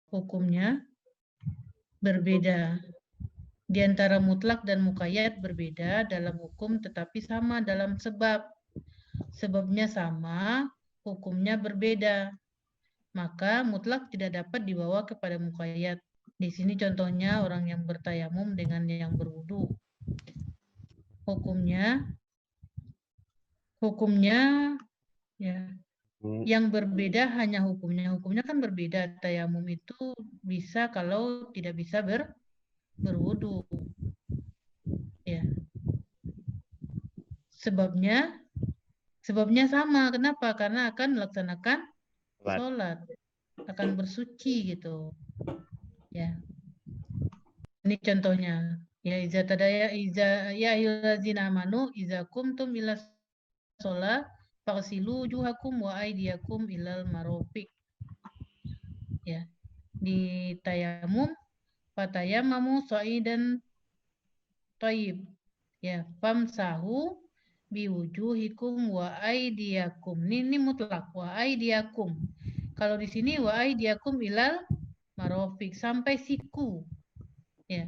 hukumnya berbeda. Di antara mutlak dan muqayyad berbeda dalam hukum tetapi sama dalam sebab. Sebabnya sama, hukumnya berbeda. Maka mutlak tidak dapat dibawa kepada muqayyad. Di sini contohnya orang yang bertayamum dengan yang berwudu. Hukumnya ya yang berbeda hanya hukumnya. Hukumnya kan berbeda. Tayamum itu bisa kalau tidak bisa berwudu. Ya. Sebabnya sama. Kenapa? Karena akan melaksanakan sholat, akan bersuci gitu. Ya. Ini contohnya. Ya iza tadaya iza ya ayyuhallazina amanu iza kumtum ila sholat faghsilu wujuhakum wa aydiyakum ilal marafiq. Ya. Di tayamum fatayamamu sha'idan thayyib. Ya, famsahu biwujuhikum wa aydiyakum. Ini mutlak wa aydiyakum. Kalau di sini wa aydiyakum ilal marafiq sampai siku. Ya.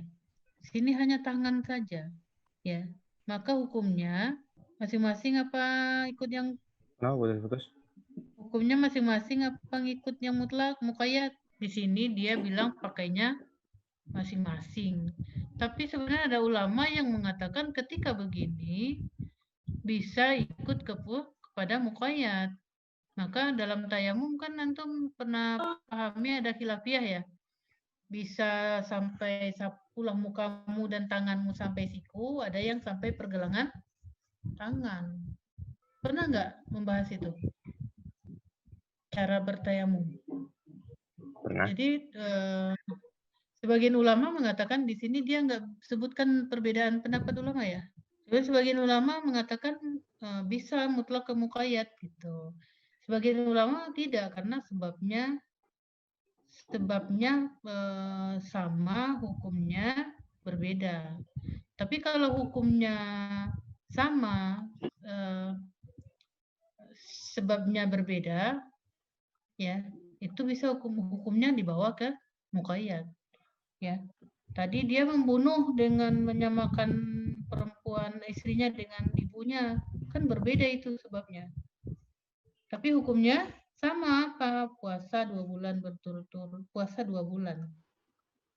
Sini hanya tangan saja. Ya. Maka hukumnya masing-masing apa ikut yang hukumnya masing-masing apa ngikut yang mutlak muqayyad. Di sini dia bilang pakainya masing-masing. Tapi sebenarnya ada ulama yang mengatakan ketika begini bisa ikut kepada muqayyad. Maka dalam tayamum kan antum pernah pahami ada khilafiyah ya. Bisa sampai pulang mukamu dan tanganmu sampai siku, ada yang sampai pergelangan tangan. Pernah nggak membahas itu? Cara bertayamum. Pernah. Jadi sebagian ulama mengatakan di sini dia nggak sebutkan perbedaan pendapat ulama ya. Jadi sebagian ulama mengatakan bisa mutlak ke muqayyad gitu. Sebagian ulama tidak karena sebabnya sama, hukumnya berbeda. Tapi kalau hukumnya sama, sebabnya berbeda, ya itu bisa hukumnya dibawa ke muqayyad. Ya, tadi dia membunuh dengan menyamakan perempuan istrinya dengan ibunya, kan berbeda itu sebabnya. Tapi hukumnya sama apa? Puasa 2 bulan berturut-turut, puasa 2 bulan.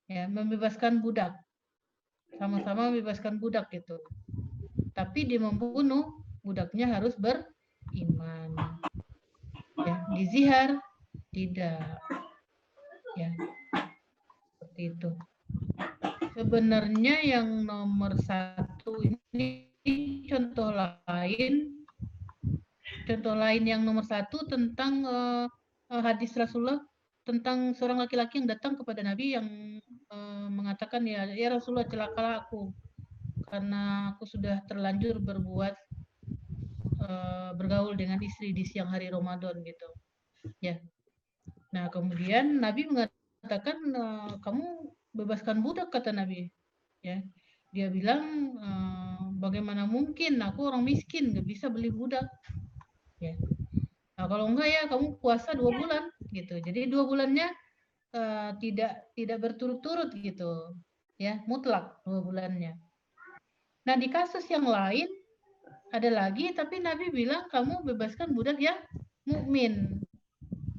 Ya, membebaskan budak. Sama-sama membebaskan budak itu. Tapi dia membunuh, budaknya harus beriman. Ya, dizihar tidak. Ya. Seperti itu. Sebenarnya yang nomor 1 ini contoh lain yang nomor 1 tentang hadis Rasulullah tentang seorang laki-laki yang datang kepada Nabi yang mengatakan ya Rasulullah celakalah aku karena aku sudah terlanjur bergaul dengan istri di siang hari Ramadan gitu. Ya. Nah, kemudian Nabi mengatakan kamu bebaskan budak kata Nabi. Ya. Dia bilang bagaimana mungkin aku orang miskin nggak bisa beli budak. Ya. Nah, kalau enggak ya kamu puasa 2 bulan gitu. Jadi 2 bulannya tidak berturut-turut gitu. Ya, mutlak 2 bulannya. Nah, di kasus yang lain ada lagi tapi Nabi bilang kamu bebaskan budak yang mukmin.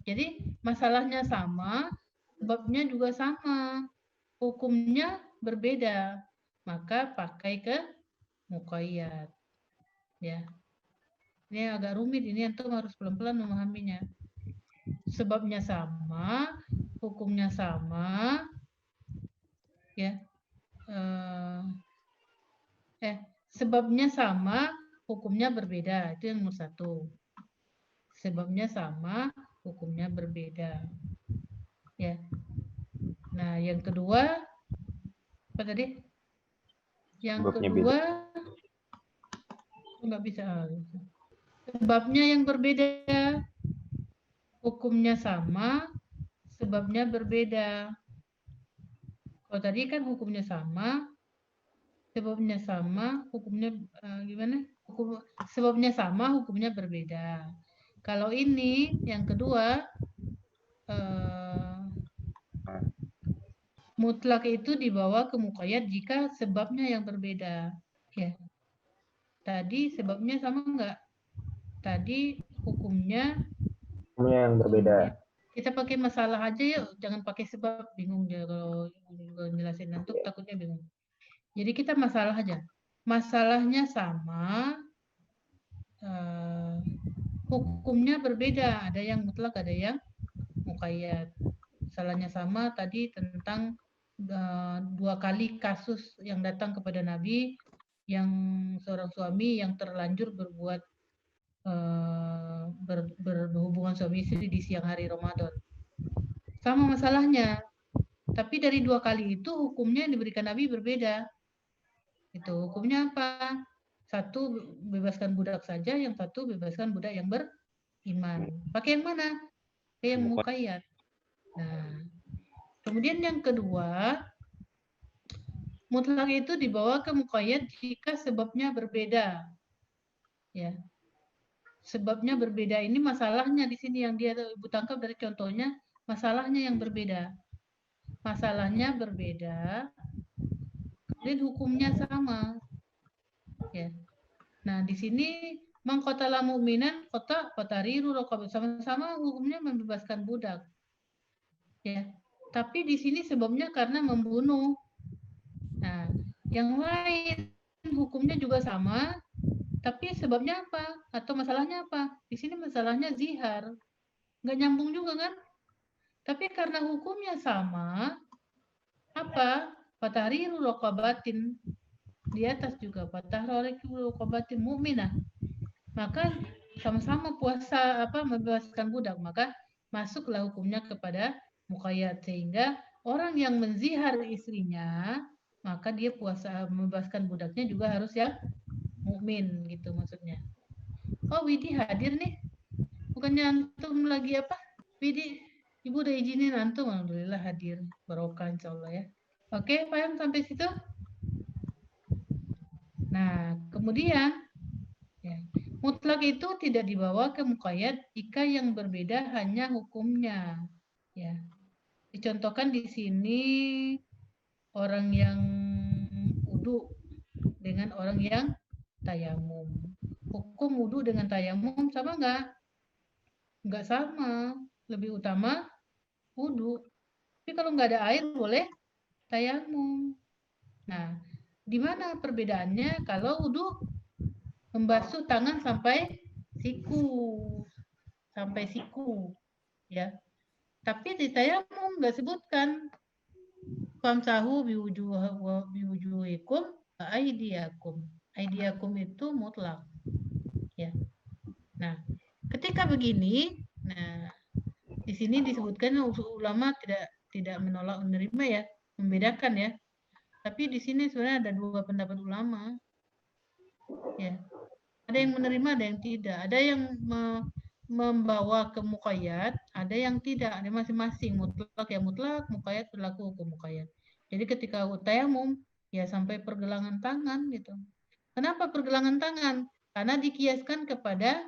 Jadi masalahnya sama, sebabnya juga sama. Hukumnya berbeda. Maka pakai ke muqayyad. Ya. Ini agak rumit, ini antum harus pelan-pelan memahaminya. Sebabnya sama, hukumnya sama, ya. Sebabnya sama, hukumnya berbeda. Itu yang nomor 1. Sebabnya sama, hukumnya berbeda. Ya. Nah, yang kedua apa tadi? Yang kedua nggak bisa. Sebabnya yang berbeda, hukumnya sama, sebabnya berbeda. Kalau tadi kan hukumnya sama, sebabnya sama, hukumnya gimana? Sebabnya sama, hukumnya berbeda. Kalau ini yang kedua Mutlak itu dibawa ke muqayyad jika sebabnya yang berbeda. Ya. Tadi sebabnya sama enggak? Tadi hukumnya yang berbeda. kita pakai masalah aja yuk, jangan pakai sebab, bingung ya kalau jelasin nanti takutnya bingung. Jadi kita masalah aja. Masalahnya sama, hukumnya berbeda, ada yang mutlak, ada yang muqayyad. Salahnya sama tadi tentang 2 kali kasus yang datang kepada Nabi, yang seorang suami yang terlanjur berbuat berhubungan suami istri di siang hari Ramadan. Sama masalahnya, tapi dari 2 kali itu hukumnya yang diberikan Nabi berbeda. Itu hukumnya apa? Satu bebaskan budak saja, yang satu bebaskan budak yang beriman. Pakai yang mana? Pakai yang muqayyad. Nah, kemudian yang kedua, mutlak itu dibawa ke muqayyad jika sebabnya berbeda. Ya. Sebabnya berbeda ini masalahnya di sini yang dia Ibu tangkap dari contohnya, masalahnya yang berbeda. Masalahnya berbeda, dan hukumnya sama. Ya. Nah, di sini mangqatala mu'minan fatariru raqabah, sama-sama hukumnya membebaskan budak. Ya. Tapi di sini sebabnya karena membunuh. Nah, yang lain hukumnya juga sama, tapi sebabnya apa? Atau masalahnya apa? Di sini masalahnya zihar. Nggak nyambung juga kan? Tapi karena hukumnya sama, apa? Fatahriru raqabatin. Di atas juga fatahriru raqabatin mu'minah. Maka sama-sama puasa membebaskan budak, maka masuklah hukumnya kepada muqayyad, sehingga orang yang menzihar istrinya maka dia puasa membebaskan budaknya juga harus yang mukmin gitu maksudnya. Oh, Widi hadir nih, bukannya antum lagi apa? Widi, Ibu udah izinin antum, alhamdulillah hadir, barokah insyaallah ya. Oke, paham sampai situ? Nah, kemudian ya, mutlak itu tidak dibawa ke muqayyad jika yang berbeda hanya hukumnya. Ya. Dicontohkan di sini orang yang wudu dengan orang yang tayamum. Hukum wudu dengan tayamum sama nggak? Nggak sama. Lebih utama wudu. Tapi kalau nggak ada air boleh tayamum. Nah, di mana perbedaannya kalau wudu membasuh tangan sampai siku, ya. Tapi di tayamum nggak sebutkan famsahu biwujuhikum aidiakum. Aidiakum itu mutlak, ya. Nah, ketika begini, nah di sini disebutkan ulama tidak menolak menerima ya, membedakan ya. Tapi di sini sebenarnya ada 2 pendapat ulama. Ya. Ada yang menerima, ada yang tidak. Ada yang membawa ke muqayyad, ada yang tidak. Ada masing-masing, mutlak ya mutlak, muqayyad berlaku hukum muqayyad. Jadi ketika tayamum ya sampai pergelangan tangan gitu. Kenapa pergelangan tangan? Karena dikiaskan kepada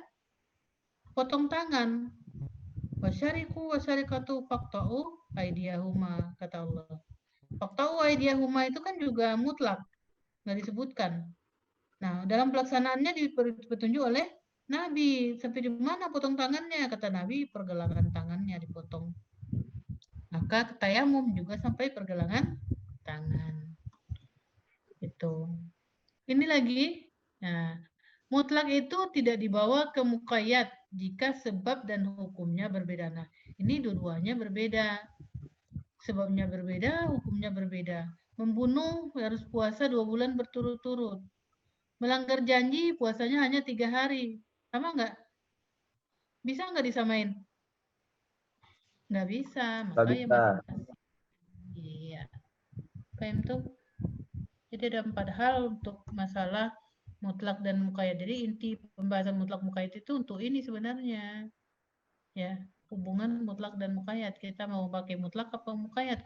potong tangan. Wasyariku wasyarikatu faqta'u aidiyahuma, kata Allah. Faqta'u aidiyahuma itu kan juga mutlak, nggak disebutkan. Nah, dalam pelaksanaannya dipetunjuk oleh Nabi. Sampai di mana potong tangannya? Kata Nabi, pergelangan tangannya dipotong. Maka tayamum juga sampai pergelangan tangan. Itu. Ini lagi. Nah, mutlak itu tidak dibawa ke muqayyad jika sebab dan hukumnya berbeda. Nah, ini dua-duanya berbeda. Sebabnya berbeda, hukumnya berbeda. Membunuh harus puasa 2 bulan berturut-turut. Melanggar janji puasanya hanya 3 hari. Sama nggak? Bisa nggak disamain? Nggak bisa, maka ya masing-masing. Iya. Paham tuh? Jadi ada 4 hal untuk masalah mutlak dan muqayyad. Jadi inti pembahasan mutlak muqayyad itu untuk ini sebenarnya. Ya, hubungan mutlak dan muqayyad. Kita mau pakai mutlak apa muqayyad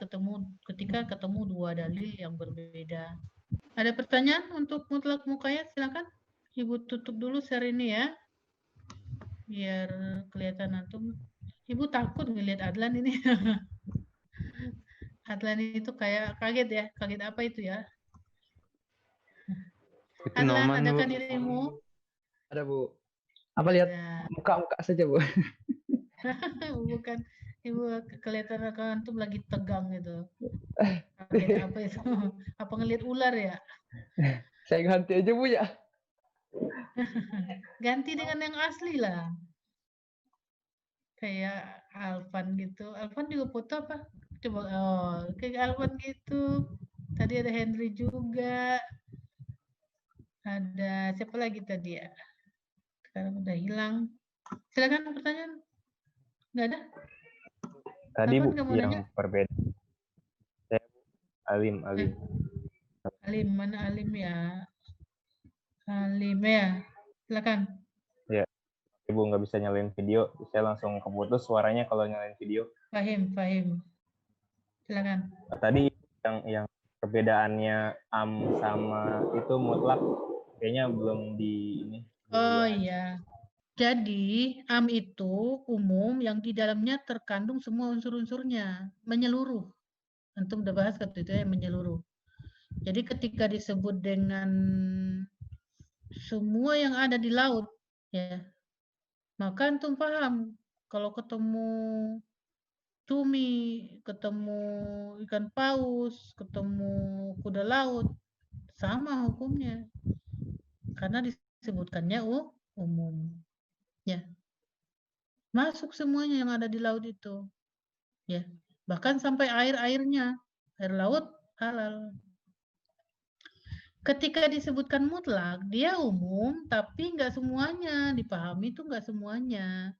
ketika ketemu 2 dalil yang berbeda. Ada pertanyaan untuk mutlak muqayyad? Silakan. Ibu tutup dulu share ini ya. Biar kelihatan antum. Ibu takut ngelihat Adlan ini. Adlan itu kayak kaget ya. Kaget apa itu ya? Itu Adlan, Noman, Bu. adakah dirimu? Ada, Bu. Nggak Apa lihat ada. muka-muka saja, Bu? Bukan. Ibu kelihatan antum lagi tegang gitu. Kaget apa itu? Apa ngelihat ular ya? Saya ganti aja, Bu, ya. Ganti dengan yang asli lah. Kayak Alvan gitu. Alvan juga foto apa? Coba, oh, kayak Alvan gitu. Tadi ada Henry juga. Ada siapa lagi tadi ya? Sekarang udah hilang. Silakan pertanyaan. Nggak ada? Tadi Alvan Bu nggak mau yang nanya? berbeda. Saya Alim, Eh, Alim. Alim, mana Alim ya? Alim ya. Silakan. Ya, Ibu nggak bisa nyalain video. Saya langsung keputus suaranya kalau nyalain video. Fahim, Fahim. Silakan. Tadi yang perbedaannya am sama itu mutlak kayaknya belum di ini. Oh iya. Jadi, am itu umum yang di dalamnya terkandung semua unsur-unsurnya, menyeluruh. Antum udah bahas waktu itu ya, menyeluruh. Jadi ketika disebut dengan semua yang ada di laut, ya, maka antum paham kalau ketemu cumi, ketemu ikan paus, ketemu kuda laut, sama hukumnya. Karena disebutkannya umum. Ya, masuk semuanya yang ada di laut itu. Ya, bahkan sampai air-airnya, air laut halal. Ketika disebutkan mutlak, dia umum, tapi nggak semuanya dipahami itu nggak semuanya.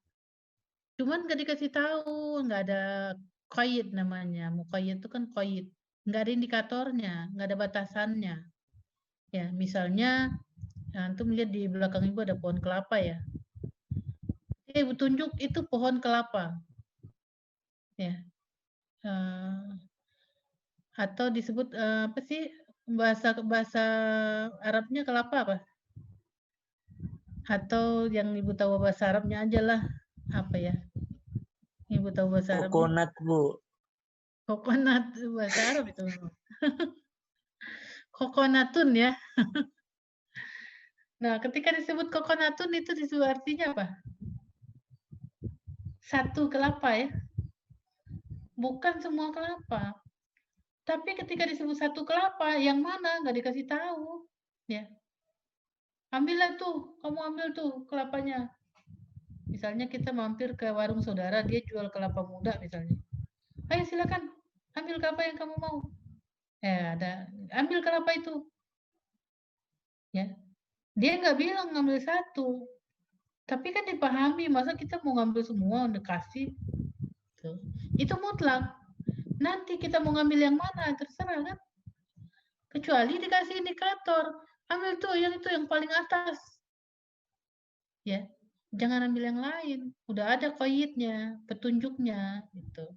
Cuman nggak dikasih tahu, nggak ada qaid namanya. Muqayyad itu kan qaid, nggak ada indikatornya, nggak ada batasannya. Ya, misalnya antum lihat di belakang ibu ada pohon kelapa ya. Ibu tunjuk itu pohon kelapa. Ya, atau disebut apa sih bahasa bahasa Arabnya kelapa apa? Atau yang ibu tahu bahasa Arabnya aja lah, apa ya? Ibu tahu bahasa Arabnya? Kokonat, Bu. Kokonat bahasa Arab itu. Kokonatun ya. Nah, ketika disebut kokonatun itu disebut artinya apa? Satu kelapa ya. Bukan semua kelapa. Tapi ketika disebut satu kelapa, yang mana nggak dikasih tahu, ya. Ambillah tuh, kamu ambil tuh kelapanya. Misalnya kita mampir ke warung saudara, dia jual kelapa muda misalnya. Ayo silakan, ambil kelapa yang kamu mau. Ada, ambil kelapa itu. Ya, dia nggak bilang ngambil satu, tapi kan dipahami. Masa kita mau ngambil semua, udah kasih. Tuh. Itu mutlak. Nanti kita mau ngambil yang mana, terserah kan. Kecuali dikasih indikator. Ambil tuh yang itu yang paling atas. Ya, jangan ambil yang lain. Udah ada qaidnya, petunjuknya gitu.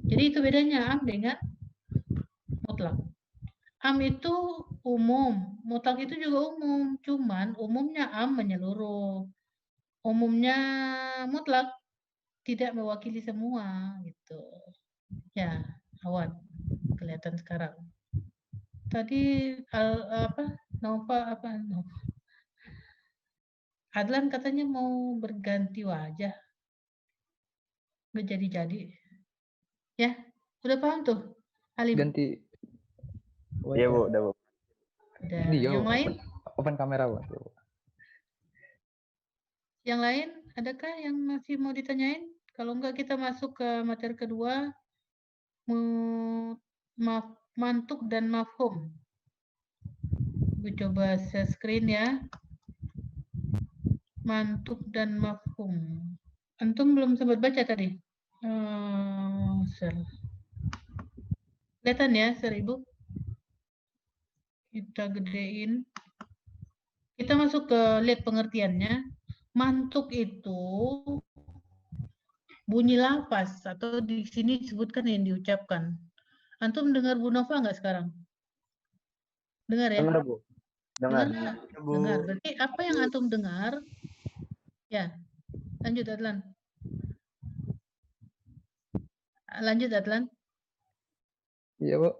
Jadi itu bedanya am dengan mutlak. Am itu umum, mutlak itu juga umum. Cuman umumnya am menyeluruh. Umumnya mutlak tidak mewakili semua gitu. Ya, awan kelihatan sekarang. Tadi Nova apa? Adlan katanya mau berganti wajah. Nggak jadi-jadi. Ya, udah paham tuh, Alim? Ganti Iya Bu, wajah. udah Bu. Udah. Ini yo, Yang lain? open kamera, Bu. Yang lain, adakah yang masih mau ditanyain? Kalau enggak kita masuk ke materi kedua, mantuk dan mafhum. Gue coba share screen ya. Mantuk dan mafhum. Antum belum sempat baca tadi? Share. Kelihatan ya, share Ibu? Kita gedein. Kita masuk ke lihat pengertiannya. Mantuk itu bunyi lafaz atau di sini disebutkan yang diucapkan. Antum dengar Bu Nova nggak sekarang? Dengar ya? Dengar Bu. Dengar. Dengar. Berarti apa yang antum dengar? Ya, lanjut Adlan. Lanjut Adlan. Iya, Bu.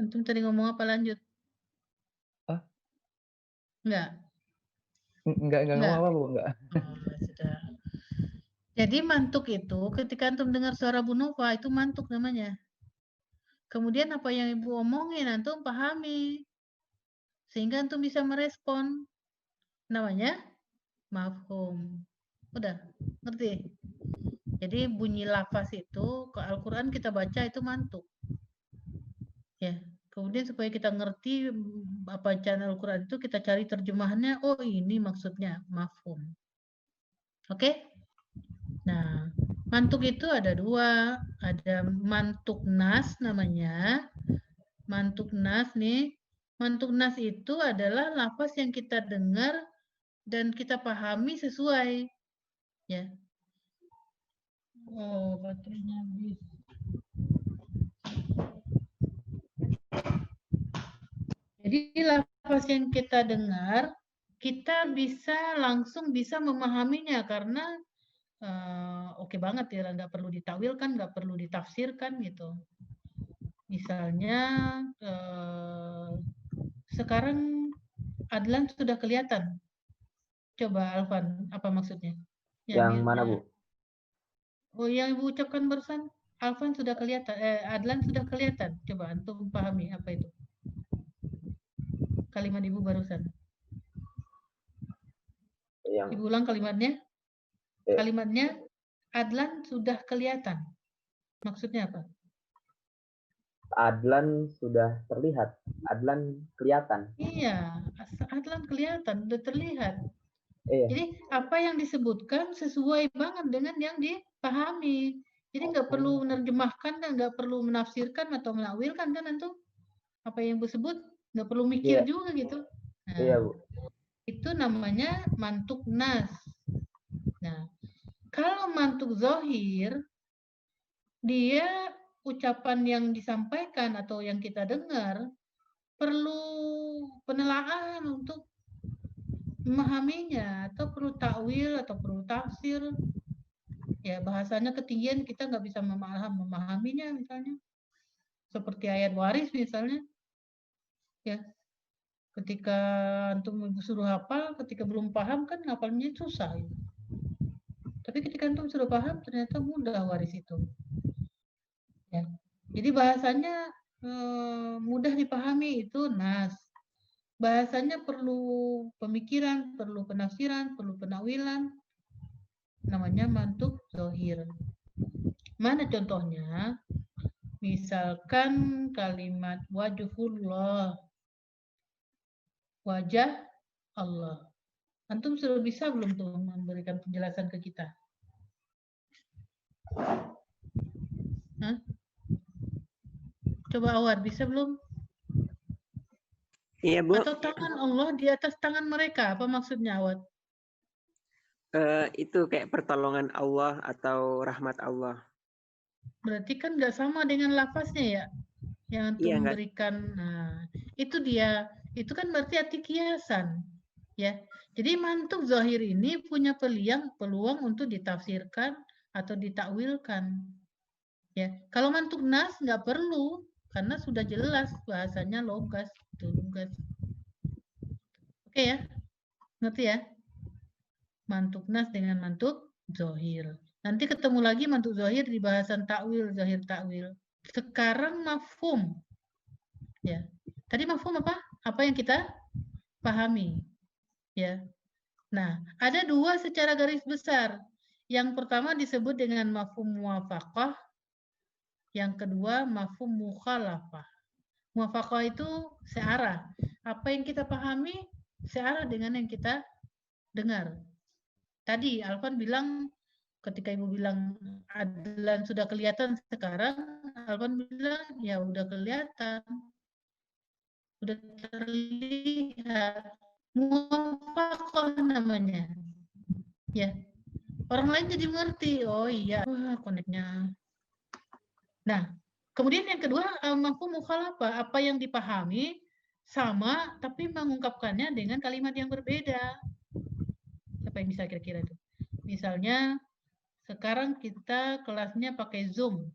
Antum tadi ngomong apa, lanjut? Ah? Enggak? Enggak ngomong Enggak? apa, Bu? Enggak. Oh, sudah. Jadi mantuk itu ketika antum dengar suara Bu Nova itu mantuk namanya. Kemudian apa yang Ibu omongin antum pahami. Sehingga antum bisa merespon. Namanya mafhum. Udah, ngerti? Jadi bunyi lafaz itu ke Al-Qur'an kita baca itu mantuk. Ya. Kemudian supaya kita ngerti bacaan Al-Qur'an itu kita cari terjemahannya, oh ini maksudnya mafhum. Oke? Nah, mantuk itu ada dua, ada mantuk nas namanya. Mantuk nas nih, mantuk nas itu adalah lafaz yang kita dengar dan kita pahami sesuai. Ya. Oh, baterainya habis. Jadi lafaz yang kita dengar, kita langsung bisa memahaminya karena oke banget ya, nggak perlu ditakwilkan, nggak perlu ditafsirkan gitu. Misalnya sekarang Adlan sudah kelihatan. Coba Alvan, apa maksudnya? Yang mana, Bu? Oh, yang Ibu ucapkan barusan, Alvan sudah kelihatan, Adlan sudah kelihatan. Coba antum pahami apa itu? Kalimat Ibu barusan. Ibu ulang kalimatnya. Kalimatnya Adlan sudah kelihatan. Maksudnya apa? Adlan sudah terlihat. Adlan kelihatan. Iya, Adlan kelihatan, sudah terlihat. Iya. Jadi apa yang disebutkan sesuai banget dengan yang dipahami. Jadi nggak perlu menerjemahkan dan nggak perlu menafsirkan atau menakwilkan kan antum. Apa yang Ibu sebut nggak perlu mikir juga gitu. Nah, iya, Bu. itu namanya mantuk nas. Nah, kalau mantuk zohir, dia ucapan yang disampaikan atau yang kita dengar perlu penelaahan untuk memahaminya, atau perlu takwil atau perlu tafsir. Ya, bahasanya ketinggian kita nggak bisa memahaminya misalnya. Seperti ayat waris misalnya. Ya, ketika antum suruh hafal, ketika belum paham kan hafalnya susah. Ya. Tapi ketika antum sudah paham ternyata mudah waris itu. Ya. Jadi bahasanya mudah dipahami itu nas. Bahasanya perlu pemikiran, perlu penafsiran, perlu penakwilan. Namanya mantuk zohir. Mana contohnya? Misalkan kalimat wajhullah. Wajah Allah. Antum sudah bisa belum tuh memberikan penjelasan ke kita? Hah? Coba Awar, bisa belum? Iya, Bu. Atau tangan Allah di atas tangan mereka, apa maksudnya Awar? Itu kayak pertolongan Allah atau rahmat Allah. Berarti kan nggak sama dengan lafaznya ya, yang antum Iya, memberikan. Nah, itu dia. Itu kan berarti arti kiasan, ya. Jadi mantuk zahir ini punya peluang untuk ditafsirkan atau ditakwilkan. Ya, kalau mantuk nas nggak perlu karena sudah jelas bahasanya logas, lugas. Oke ya, ngerti ya? Mantuk nas dengan mantuk zohir. Nanti ketemu lagi mantuk zohir di bahasan takwil, zahir takwil. Sekarang mafhum. Ya, tadi mafhum apa? Apa yang kita pahami. Ya. Nah, ada dua secara garis besar. Yang pertama disebut dengan mafhum muwafaqah, yang kedua mafhum mukhalafah. Muwafaqah itu searah. Apa yang kita pahami searah dengan yang kita dengar. Tadi Alvan bilang ketika Ibu bilang Adlan sudah kelihatan sekarang, Alvan bilang ya udah kelihatan. Udah terlihat. Muwafaqah namanya. Ya. Orang lain jadi mengerti. Oh iya, wah koneknya. Nah, kemudian yang kedua, mafhum mukhalafah, apa yang dipahami sama tapi mengungkapkannya dengan kalimat yang berbeda. Siapa yang bisa kira-kira itu? Misalnya sekarang kita kelasnya pakai Zoom.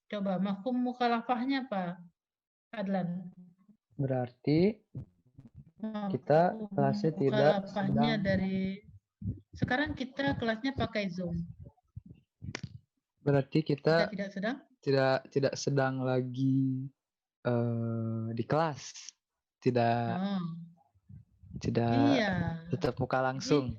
Coba mafhum mukhalafahnya apa, Adlan? Berarti kita Mafhum kelasnya tidak mukhalafahnya sedang, dari sekarang kita kelasnya pakai Zoom. berarti Kita kita tidak sedang tidak sedang lagi di kelas, tidak Oh, tidak iya. tetap muka langsung.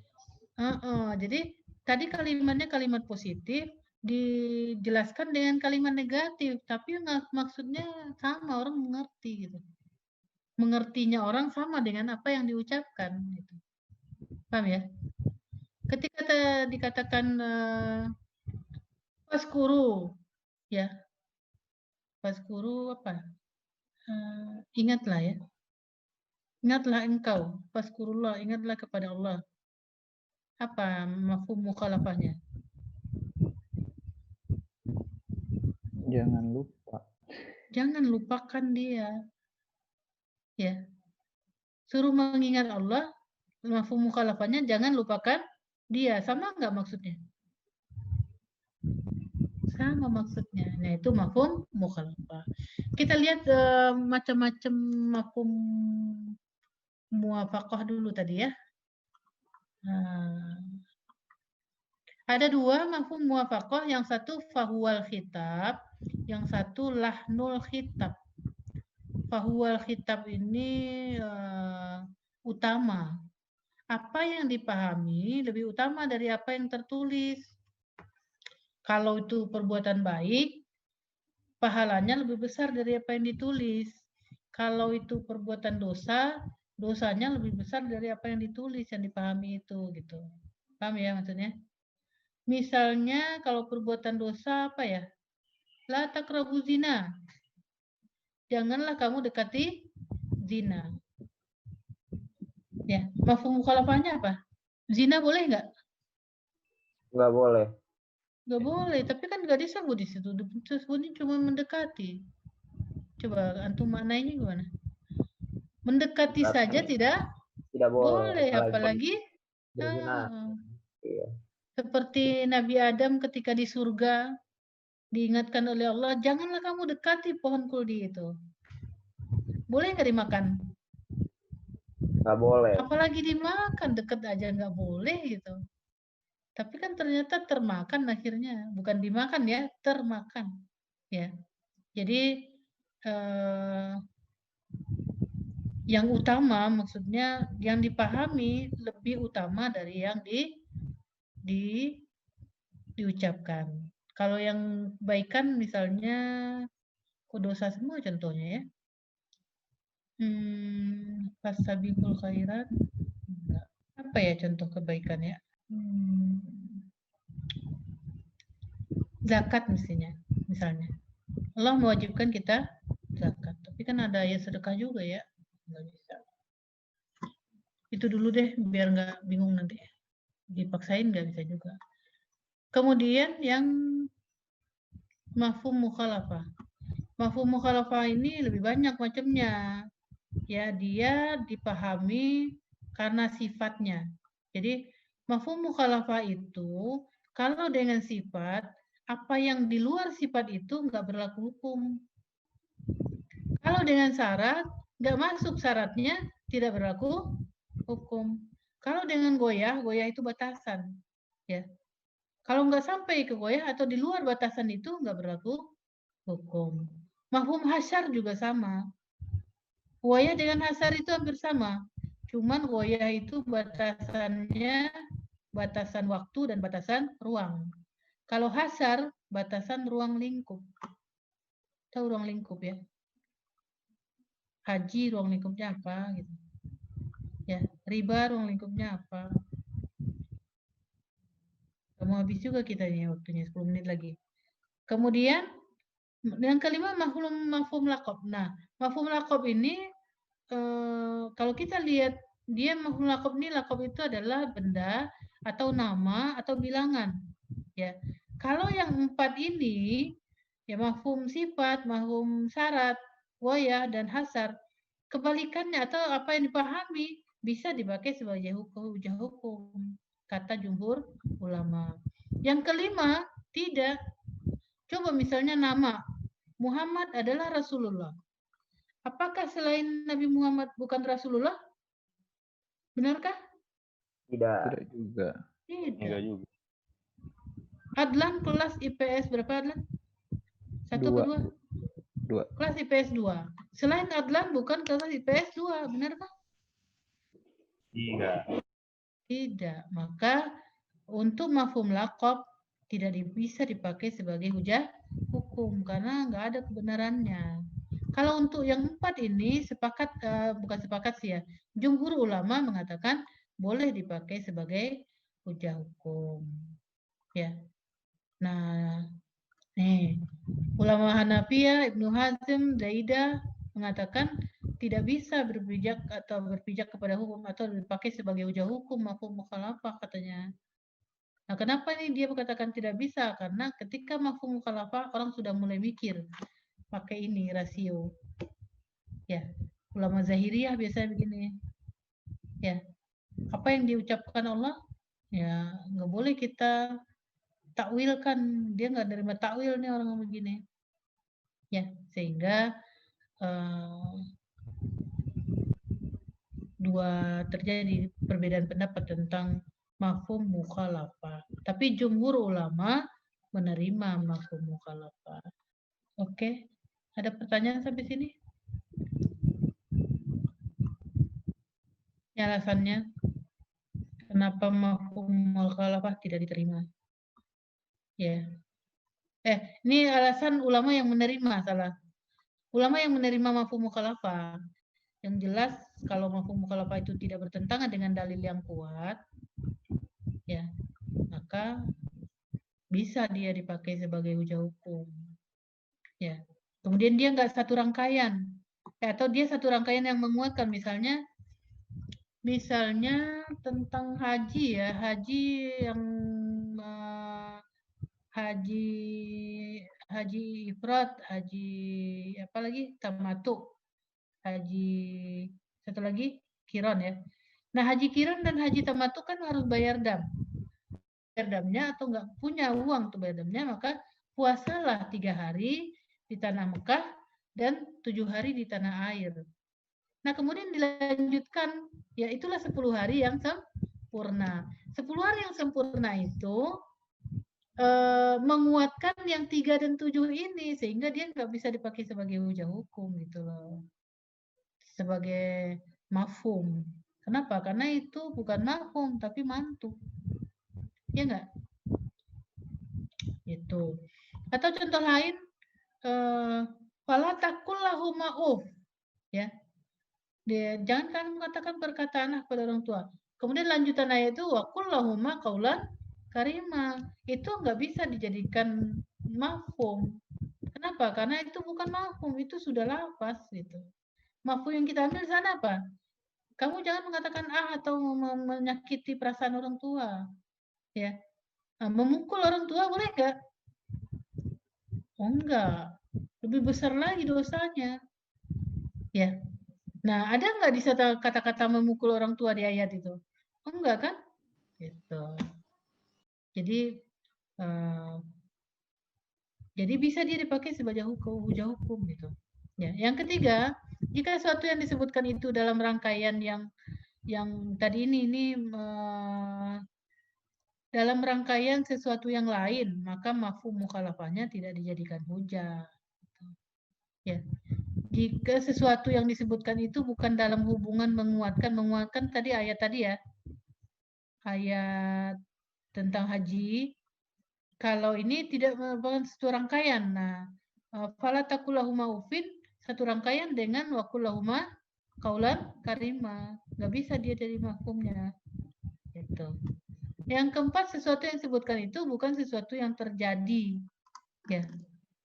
Jadi tadi kalimatnya kalimat positif dijelaskan dengan kalimat negatif, tapi maksudnya sama, orang mengerti gitu. Mengertinya orang sama dengan apa yang diucapkan gitu. Paham ya? Ketika dikatakan paskuru ya. Paskuru apa? Ingatlah ya. Ingatlah engkau, paskurullah, ingatlah kepada Allah. Apa mafhum mukhalafahnya? Jangan lupa. Jangan lupakan dia. Ya. Suruh mengingat Allah, mafhum mukhalafahnya jangan lupakan dia. Sama enggak maksudnya? Sama maksudnya. Nah, itu mafhum mukhalafah. Kita lihat macam-macam mafhum muwafaqah dulu tadi ya. Nah, ada dua mafhum muwafaqah, yang satu fahuwal khitab, yang satu lahnul khitab. Fahuwal khitab ini utama. Apa yang dipahami lebih utama dari apa yang tertulis. Kalau itu perbuatan baik, pahalanya lebih besar dari apa yang ditulis. Kalau itu perbuatan dosa, dosanya lebih besar dari apa yang ditulis, yang dipahami itu gitu. Paham ya maksudnya? Misalnya kalau perbuatan dosa apa ya? La taqrabu zina. Janganlah kamu dekati zina. Ya, mafhum mukhalafahnya apa? Zina boleh nggak? Nggak boleh. Nggak boleh, tapi kan nggak disebut di situ. Disebutnya cuma mendekati. Coba antum maknanya gimana? Mendekati saja tidak boleh, apalagi berzina. Iya. seperti Nabi Adam ketika di surga diingatkan oleh Allah, janganlah kamu dekati pohon kuldi itu. Boleh nggak dimakan? Nggak boleh. Apalagi dimakan, deket aja nggak boleh gitu. Tapi kan ternyata termakan akhirnya, bukan dimakan ya, termakan. Ya, jadi yang utama maksudnya yang dipahami lebih utama dari yang diucapkan. Kalau yang kebaikan misalnya dosa semua contohnya ya. Fastabiqul khairat. Apa ya contoh kebaikan ya? Zakat misalnya. Allah mewajibkan kita zakat. Tapi kan ada ya sedekah juga ya. Nggak bisa. Itu dulu deh biar nggak bingung nanti. Dipaksain nggak bisa juga. Kemudian yang mafhum mukhalafah. Mafhum mukhalafah ini lebih banyak macamnya. Ya, dia dipahami karena sifatnya. Jadi mafhum mukhalafah itu kalau dengan sifat, apa yang di luar sifat itu nggak berlaku hukum. Kalau dengan syarat, nggak masuk syaratnya, tidak berlaku hukum. Kalau dengan goyah, goyah itu batasan. Ya. Kalau nggak sampai ke goyah atau di luar batasan itu nggak berlaku hukum. Mafhum hasyar juga sama. Goyah dengan hasar itu hampir sama. Cuman goyah itu batasannya batasan waktu dan batasan ruang. Kalau hasar, batasan ruang lingkup. Tahu ruang lingkup ya? Haji ruang lingkupnya apa gitu. Ya, riba ruang lingkupnya apa? Mau habis juga kita nih waktunya 10 menit lagi. Kemudian yang kelima mafhum laqab. Nah, mafhum laqab ini kalau kita lihat dia mafhum laqab ini, laqab itu adalah benda atau nama atau bilangan. Ya. Kalau yang 4 ini ya mafhum sifat, mafhum syarat, goyah dan hasar, kebalikannya atau apa yang dipahami bisa dipakai sebagai hujah hukum, kata jumhur ulama. Yang kelima, tidak. Coba misalnya nama. Muhammad adalah Rasulullah. Apakah selain Nabi Muhammad bukan Rasulullah? Benarkah? Tidak. Tidak juga. Tidak. Enggak juga. Adlan kelas IPS berapa Adlan? 1 Dua. ke 2? 2. Kelas IPS 2. Selain Adlan bukan kelas IPS 2, benarkah? Tidak. Tidak. Maka untuk mafhum laqab tidak bisa dipakai sebagai hujah hukum karena nggak ada kebenarannya. Kalau untuk yang 4 ini sepakat, bukan sepakat sih ya, jumhur ulama mengatakan boleh dipakai sebagai hujah hukum. Ya. Nah, nih ulama Hanafiyah, Ibnu Hazm, Zaidah mengatakan tidak bisa berpijak kepada hukum atau dipakai sebagai hujah hukum mafhum mukhalafah katanya. Nah, kenapa nih dia mengatakan tidak bisa? Karena ketika mafhum mukhalafah orang sudah mulai mikir pakai ini rasio. Ya, ulama Zahiriyah biasanya begini. Ya, apa yang diucapkan Allah ya nggak boleh kita takwilkan. Dia nggak nerima takwil nih orang begini. Ya, sehingga terjadi perbedaan pendapat tentang mafhum mukhalafah. Tapi jumhur ulama menerima mafhum mukhalafah. Oke, ada pertanyaan sampai sini? Ini alasannya kenapa mafhum mukhalafah tidak diterima? Ya. Ini alasan ulama yang menerima, salah. Ulama yang menerima mafhum mukhalafah. Yang jelas kalau mafhum mukhalafah itu tidak bertentangan dengan dalil yang kuat, ya, maka bisa dia dipakai sebagai hujah hukum. Ya. Kemudian dia nggak satu rangkaian. Atau dia satu rangkaian yang menguatkan, misalnya tentang haji ya, haji yang haji ifrat, haji apa lagi? Tamattu. Haji satu lagi kiron ya. Nah, haji kiron dan haji tamattu kan harus bayar dam. Bayar damnya atau nggak punya uang untuk bayar damnya, maka puasalah 3 hari di tanah Mekah dan 7 hari di tanah air. Nah, kemudian dilanjutkan, ya itulah 10 hari yang sempurna. 10 hari yang sempurna itu menguatkan yang 3 dan 7 ini, sehingga dia nggak bisa dipakai sebagai hujah hukum gitu loh. Sebagai mafhum. Kenapa? Karena itu bukan mafhum, tapi mantu. Ya nggak? Itu. Atau contoh lain, fala taqul lahuma uff. Ya. Jangan kalian mengatakan perkataan kepada orang tua. Kemudian lanjutan ayat itu wa qul lahuma qaulan karima. Itu nggak bisa dijadikan mafhum. Kenapa? Karena itu bukan mafhum, itu sudah lafaz gitu. Mafhum yang kita ambil di sana apa? Kamu jangan mengatakan atau menyakiti perasaan orang tua. Ya. Nah, memukul orang tua boleh nggak? Oh enggak. Lebih besar lagi dosanya. Ya. Nah, ada nggak di kata-kata memukul orang tua di ayat itu? Oh, enggak kan? Gitu. Jadi bisa dia dipakai sebagai hujah hukum gitu. Ya, yang ketiga, jika sesuatu yang disebutkan itu dalam rangkaian yang tadi ini dalam rangkaian sesuatu yang lain, maka mafhum mukhalafahnya tidak dijadikan hujah. Ya. Jika sesuatu yang disebutkan itu bukan dalam hubungan menguatkan tadi ayat tadi ya. Ayat tentang haji. Kalau ini tidak merupakan satu rangkaian. Nah, fala taqulahuma ufin satu rangkaian dengan wa qulahuma qaulan karima. Enggak bisa dia jadi mafhumnya. Gitu. Yang keempat, sesuatu yang disebutkan itu bukan sesuatu yang terjadi. Ya.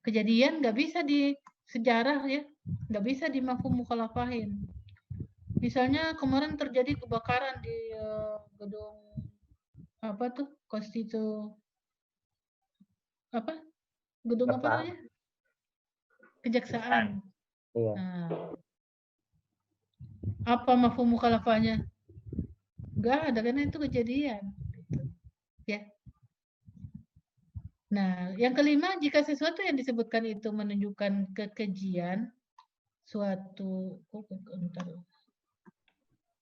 Kejadian nggak bisa di sejarah ya, nggak bisa di mafhum mukhalafahin. Misalnya kemarin terjadi kebakaran di gedung apa tuh gedung apa namanya? Kejaksaan. Iya. Nah, apa mafhum mukhalafahnya? Nggak ada karena itu kejadian. Gitu. Ya. Nah, yang kelima, jika sesuatu yang disebutkan itu menunjukkan kekejian suatu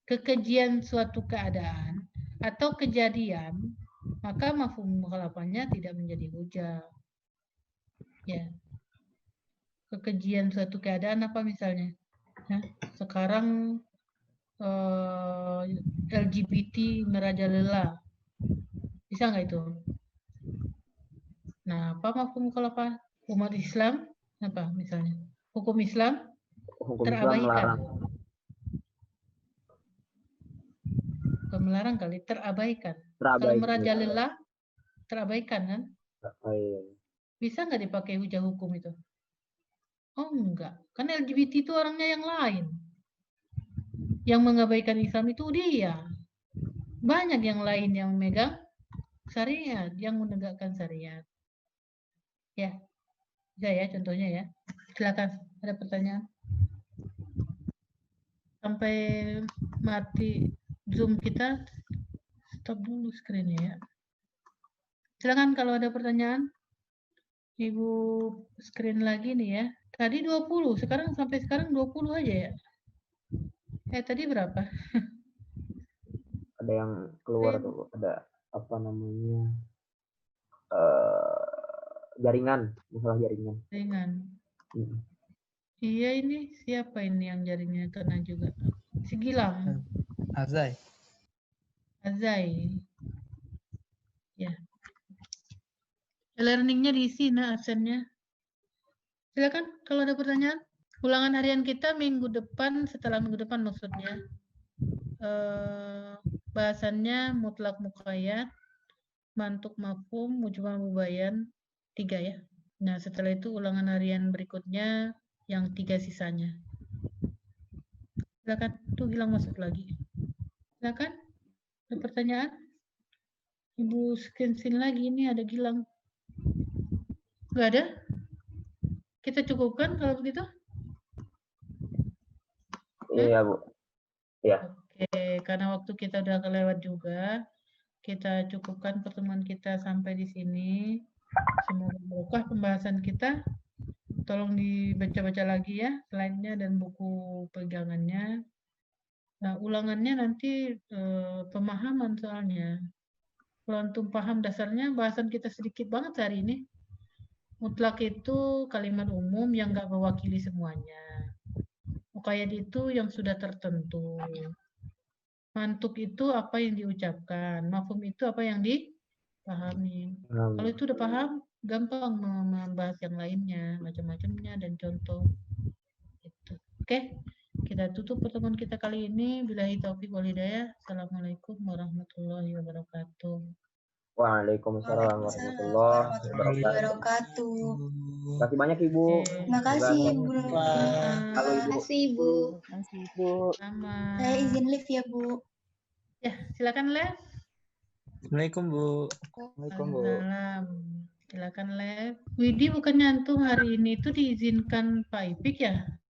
kekejian suatu keadaan atau kejadian, maka mafhum mukhalafannya tidak menjadi hujah. Ya. Kekejian suatu keadaan apa misalnya? Ya, sekarang LGBT merajalela. Bisa nggak itu? Nah, apa mafhum mukhalafah? Umat Islam apa misalnya? Hukum Islam Hukum Islam terabaikan. melarang. Bukan melarang kali, terabaikan. Kalau Terabaikan. merajalela terabaikan kan? Iya. Bisa nggak dipakai hujah hukum itu? Oh enggak, kan LGBT itu orangnya yang lain. Yang mengabaikan Islam itu dia. Banyak yang lain yang memegang syariat, yang menegakkan syariat. Ya, bisa ya contohnya ya. Silakan, ada pertanyaan? Sampai mati Zoom kita, stop dulu screen-nya ya. Silakan kalau ada pertanyaan. Ibu screen lagi nih ya. Tadi 20, sekarang sampai sekarang 20 aja ya. Tadi berapa? Ada yang keluar tuh, ada apa namanya? Jaringan, masalah jaringan. Jaringan. Iya ini siapa ini yang jaringannya kena juga? Si Gilang. Azai. Azai. Ya. Learningnya diisi nah absennya. Silakan kalau ada pertanyaan. Ulangan harian kita minggu depan, setelah minggu depan maksudnya. Bahasannya mutlak muqayyad, mantuk mafhum, mujmal mubayyan, 3 ya. Nah setelah itu ulangan harian berikutnya yang 3 sisanya. Silakan, tuh Gilang masuk lagi. Silakan, ada pertanyaan? Ibu screen lagi, ini ada Gilang. Gak ada? Kita cukupkan kalau begitu? Iya, Bu. Ya. Oke, karena waktu kita udah kelewat juga, kita cukupkan pertemuan kita sampai di sini. Semoga berkah pembahasan kita. Tolong dibaca-baca lagi ya slide-nya dan buku pegangannya. Nah, ulangannya nanti pemahaman soalnya. Kalau antum paham dasarnya, bahasan kita sedikit banget hari ini. Mutlak itu kalimat umum yang nggak mewakili semuanya. Muqayyad itu yang sudah tertentu. Mantuk itu apa yang diucapkan. Mafhum itu apa yang dipahami. Kalau itu udah paham, gampang membahas yang lainnya, macam-macamnya dan contoh. Gitu. Oke, kita tutup pertemuan kita kali ini. Billahi taufiq wal hidayah. Assalamualaikum warahmatullahi wabarakatuh. Waalaikumsalam warahmatullahi wabarakatuh. Terima kasih banyak Ibu. Terima kasih Ibu. Halo Ibu. Terima kasih Ibu. Sama. Saya izin live ya Bu. Ya, silakan live. Assalamualaikum Bu. Waalaikumsalam. Silakan live. Widi bukannya antum hari ini itu diizinkan Pak Ipik ya?